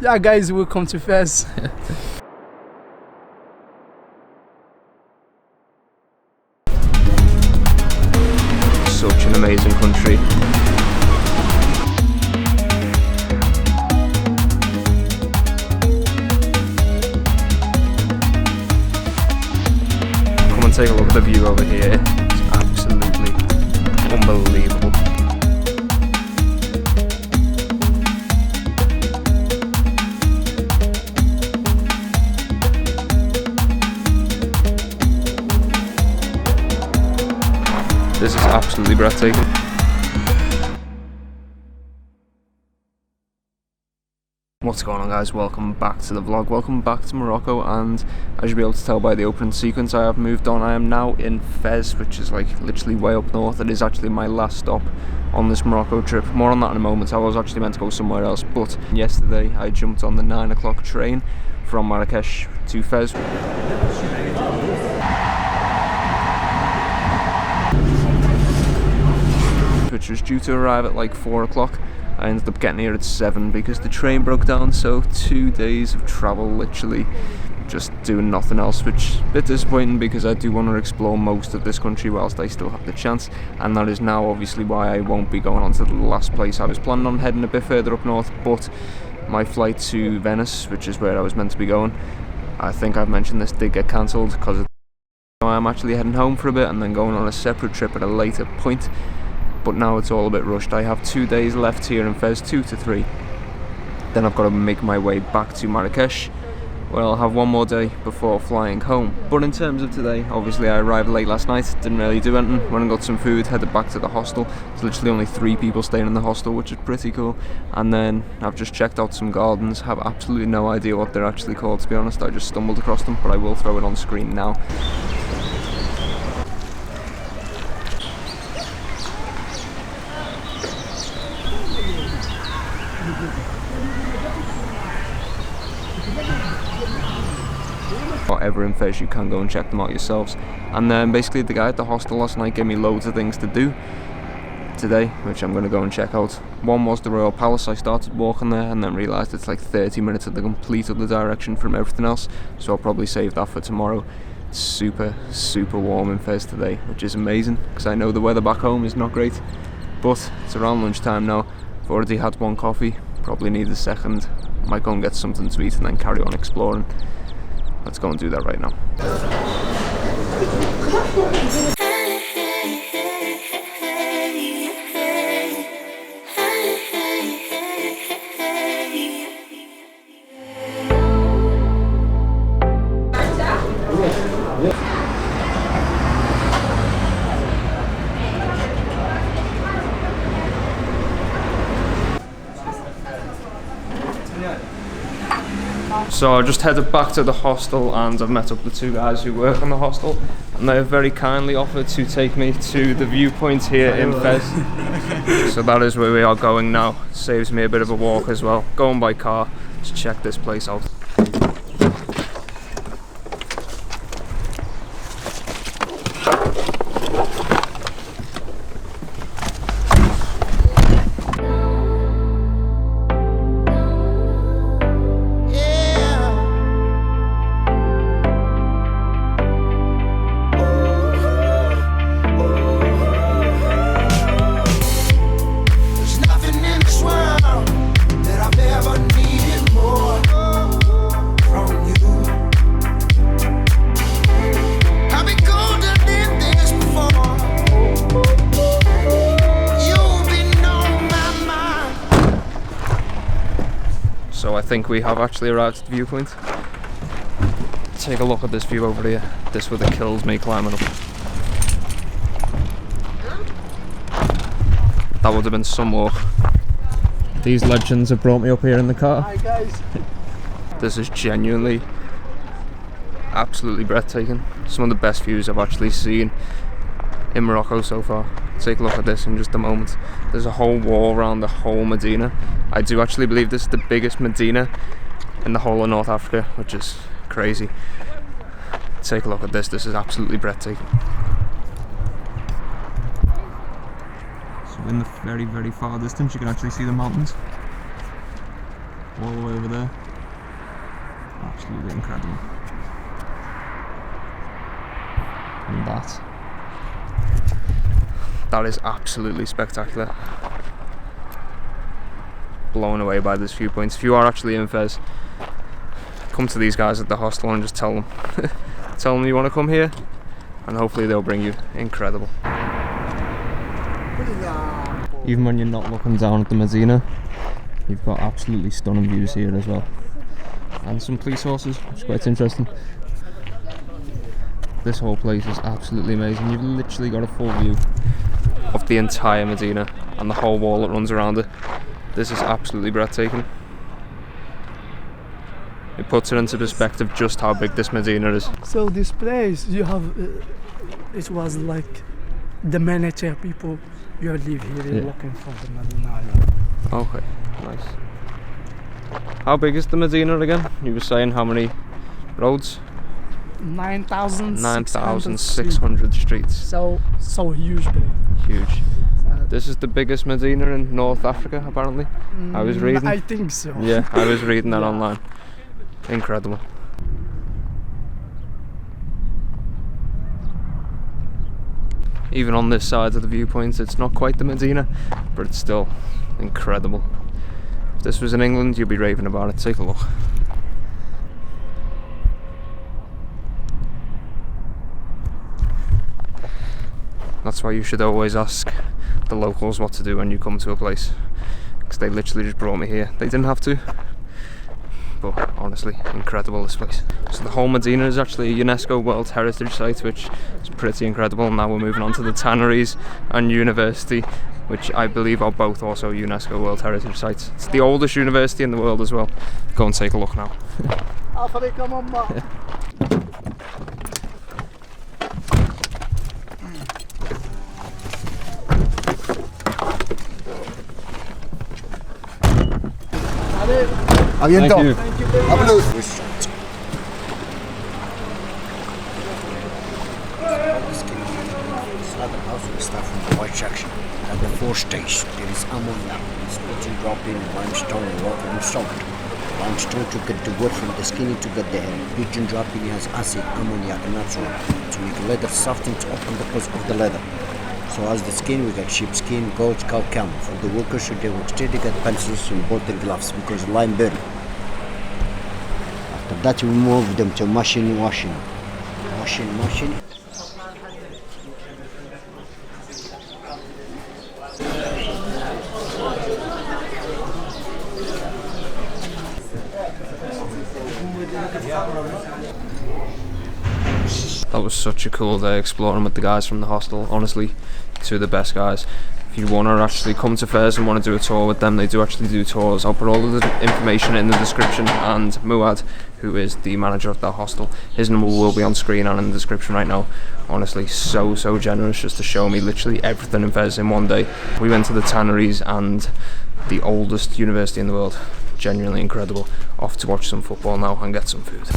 Yeah guys, welcome to Fez. Such an amazing country. Come and take a look at the view over here. It's absolutely unbelievable. This is absolutely breathtaking. What's going on, guys? Welcome back to the vlog. Welcome back to Morocco, and as you'll be able to tell by the opening sequence, I have moved on. I am now in Fez, which is like literally way up north. It is actually my last stop on this Morocco trip. More on that in a moment. I was actually meant to go somewhere else, but yesterday I jumped on the 9 o'clock train from Marrakech to Fez. Which was due to arrive at like 4 o'clock. I ended up getting here at 7 because the train broke down, so 2 days of travel, literally just doing nothing else, which is a bit disappointing because I do want to explore most of this country whilst I still have the chance, and that is now obviously why I won't be going on to the last place. I was planning on heading a bit further up north, but my flight to Venice, which is where I was meant to be going, I think I've mentioned this, did get cancelled because I'm actually heading home for a bit and then going on a separate trip at a later point. But now it's all a bit rushed. I have 2 days left here in Fez, 2 to 3. Then I've got to make my way back to Marrakech, where I'll have one more day before flying home. But in terms of today, obviously I arrived late last night, didn't really do anything. Went and got some food, headed back to the hostel. There's literally only 3 people staying in the hostel, which is pretty cool. And then I've just checked out some gardens. Have absolutely no idea what they're actually called, to be honest. I just stumbled across them, but I will throw it on screen now. Whatever in Fez, you can go and check them out yourselves. And then basically the guy at the hostel last night gave me loads of things to do today, which I'm going to go and check out. One was the Royal Palace. I started walking there and then realised it's like 30 minutes in the complete other direction from everything else, so I'll probably save that for tomorrow. It's super warm in Fez today, which is amazing because I know the weather back home is not great, but it's around lunchtime now. I've already had one coffee, probably need a second. Might go and get something to eat and then carry on exploring. Let's go and do that right now. So I just headed back to the hostel and I've met up with 2 guys who work in the hostel, and they have very kindly offered to take me to the viewpoint here in Fez. So that is where we are going now. Saves me a bit of a walk as well. Going by car to check this place out. So I think we have actually arrived at the viewpoint. Take a look at this view over here. This would have killed me climbing up. That would have been some walk. These legends have brought me up here in the car. Hi guys. This is genuinely absolutely breathtaking. Some of the best views I've actually seen in Morocco so far. Take a look at this in just a moment. There's a whole wall around the whole Medina. I do actually believe this is the biggest Medina in the whole of North Africa, which is crazy. Take a look at this. This is absolutely breathtaking. So in the very far distance you can actually see the mountains. all the way over there. Absolutely incredible. And that is absolutely spectacular. Blown away by this viewpoint. If you are actually in Fez, come to these guys at the hostel and just tell them tell them you want to come here, and hopefully they'll bring you. Incredible. Even when you're not looking down at the Medina, you've got absolutely stunning views here as well, and some police horses, which is quite interesting. This whole place is absolutely amazing. You've literally got a full view of the entire Medina and the whole wall that runs around it. This is absolutely breathtaking. It puts it into perspective just how big this Medina is. So this place, you have, it was like the manager people, you live here looking for the Medina. Okay, nice. How big is the Medina again? You were saying how many roads? 9,600 streets. So huge, bro. Huge. This is the biggest Medina in North Africa, apparently. I was reading. I think so. Yeah, I was reading that online. Incredible. Even on this side of the viewpoint, it's not quite the Medina, but it's still incredible. If this was in England, you'd be raving about it. Take a look. That's why you should always ask the locals what to do when you come to a place, because they literally just brought me here. They didn't have to, but honestly, incredible, this place. So the whole Medina is actually a UNESCO World Heritage Site, which is pretty incredible. Now we're moving on to the tanneries and university, which I believe are both also UNESCO World Heritage Sites. It's the oldest university in the world as well. Go and take a look now. Thank you. Thank you. We start from the white section. At the fourth stage, there is ammonia. It's putting drop in limestone, water and salt. Limestone to get the wood from the skin to get the hair. Pigeon dropping has acid, ammonia, and natural to make leather soft and to open the pores of the leather. So as the skin, we got sheep skin, goat, cow, camel. For the workers, should they work steady, get pencils and both their gloves because lime burn. After that, we move them to machine washing. Machine. That was such a cool day exploring with the guys from the hostel. Honestly, two of the best guys. If you want to actually come to Fez and want to do a tour with them, they do actually do tours. I'll put all of the information in the description, and Muad, who is the manager of that hostel, his number will be on screen and in the description right now. Honestly, so generous just to show me literally everything in Fez in one day. We went to the tanneries and the oldest university in the world. Genuinely incredible. Off to watch some football now and get some food.